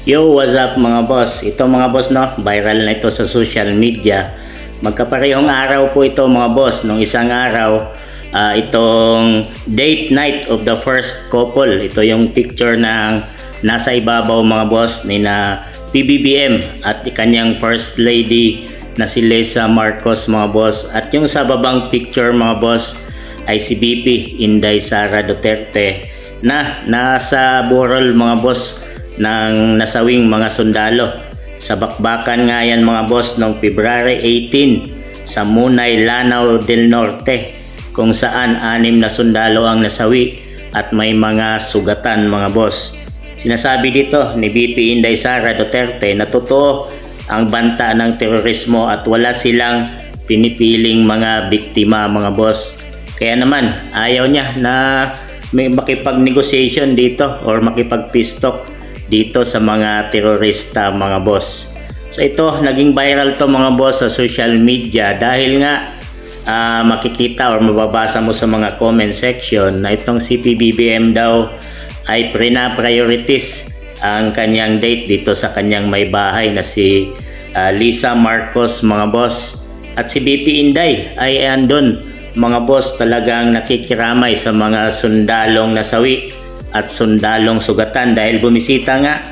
Yo, what's up mga boss? Ito mga boss no, viral na ito sa social media. Magkaparehong araw po ito mga boss. Nung isang araw, itong date night of the first couple. Ito yung picture ng nasa ibabaw mga boss ni na PBBM at kanyang first lady na si Lisa Marcos mga boss. At yung sa babang picture mga boss ay si VP Inday Sara Duterte na nasa burol mga boss ng nasawing mga sundalo. Sa bakbakan nga yan mga boss noong February 18 sa Munay, Lanao del Norte, kung saan 6 na sundalo ang nasawi at may mga sugatan mga boss. Sinasabi dito ni VP Inday Sara Duterte na totoo ang banta ng terorismo at wala silang pinipiling mga biktima mga boss. Kaya naman ayaw niya na may makipag-negotiation dito or makipag-peace talk dito sa mga terorista mga boss. So ito naging viral to mga boss sa social media dahil nga makikita or mababasa mo sa mga comment section na itong si PBBM daw ay priorities ang kanyang date dito sa kanyang may bahay na si Lisa Marcos mga boss. At si BP Inday ay andun mga boss, talagang nakikiramay sa mga sundalong nasawi at sundalong sugatan dahil bumisita nga.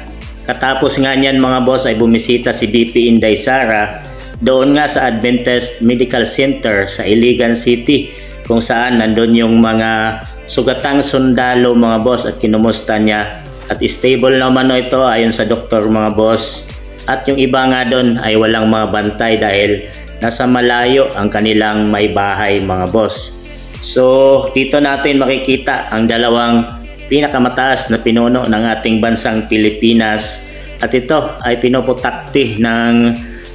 Katapos nga niyan mga boss ay bumisita si BP Inday Sara doon nga sa Adventist Medical Center sa Iligan City, kung saan nandun yung mga sugatang sundalo mga boss at kinumusta niya at stable naman ito ayon sa doktor mga boss. At yung iba nga doon ay walang mga bantay dahil nasa malayo ang kanilang may bahay mga boss. So dito natin makikita ang dalawang pinakamataas na pinuno ng ating bansang Pilipinas at ito ay pinuputakti ng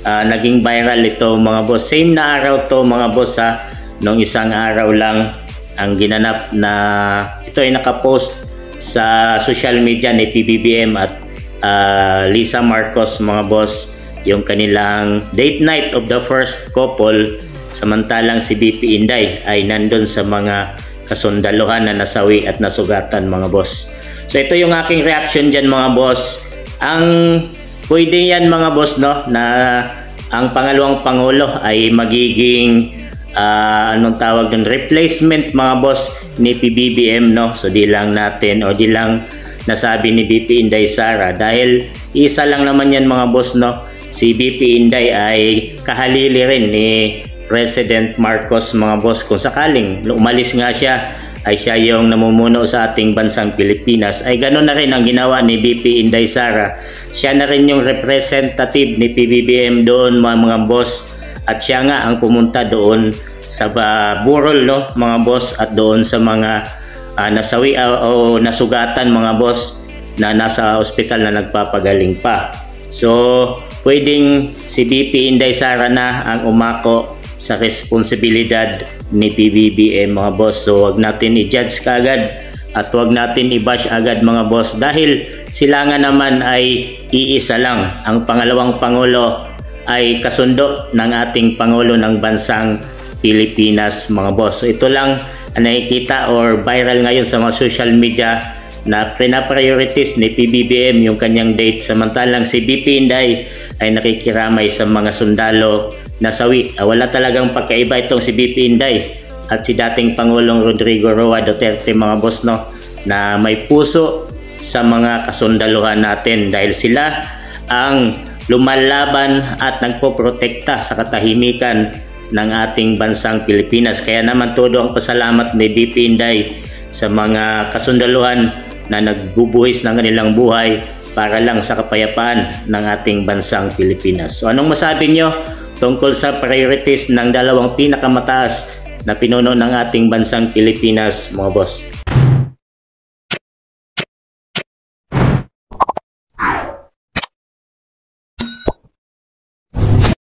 naging viral ito mga boss. Same na araw to mga boss ha, nung isang araw lang ang ginanap na ito ay nakapost sa social media ni PBBM at Lisa Marcos mga boss, yung kanilang date night of the first couple, samantalang si BP Inday ay nandun sa mga kasundaluhan na nasawi at nasugatan mga boss. So ito yung aking reaction dyan mga boss. Ang pwede yan mga boss no, na ang pangalawang pangulo ay magiging anong tawag dun, replacement mga boss ni PBBM no. So di lang natin o di lang nasabi ni BP Inday Sara dahil isa lang naman yan mga boss no. Si BP Inday ay kahalili rin ni President Marcos mga boss. Kung sakaling umalis nga siya ay siya yung namumuno sa ating bansang Pilipinas, ay ganoon na rin ang ginawa ni BP Inday Sara. Siya na rin yung representative ni PBBM doon mga boss at siya nga ang pumunta doon sa burol no mga boss at doon sa mga nasawi o nasugatan mga boss na nasa ospital na nagpapagaling pa. So pwedeng si BP Inday Sara na ang umako sa responsibilidad ni PBBM mga boss. So wag natin i-judge kaagad at wag natin i-bash agad mga boss dahil sila nga naman ay iisa lang. Ang pangalawang pangulo ay kasundo ng ating pangulo ng bansang Pilipinas mga boss. So ito lang ang nakikita or viral ngayon sa mga social media na priorities ni PBBM yung kanyang date, samantalang si BP Inday ay nakikiramay sa mga sundalo nasawi. Wala talagang pagkaiba itong si BP Inday at si dating Pangulong Rodrigo Roa Duterte mga boss no, na may puso sa mga kasundaluhan natin dahil sila ang lumalaban at nagpoprotekta sa katahimikan ng ating bansang Pilipinas. Kaya naman todo ang pasalamat ni BP Inday sa mga kasundaluhan na nagbubuhis ng kanilang buhay para lang sa kapayapaan ng ating bansang Pilipinas. So anong masabi nyo tungkol sa priorities ng dalawang pinakamataas na pinuno ng ating bansang Pilipinas mga boss?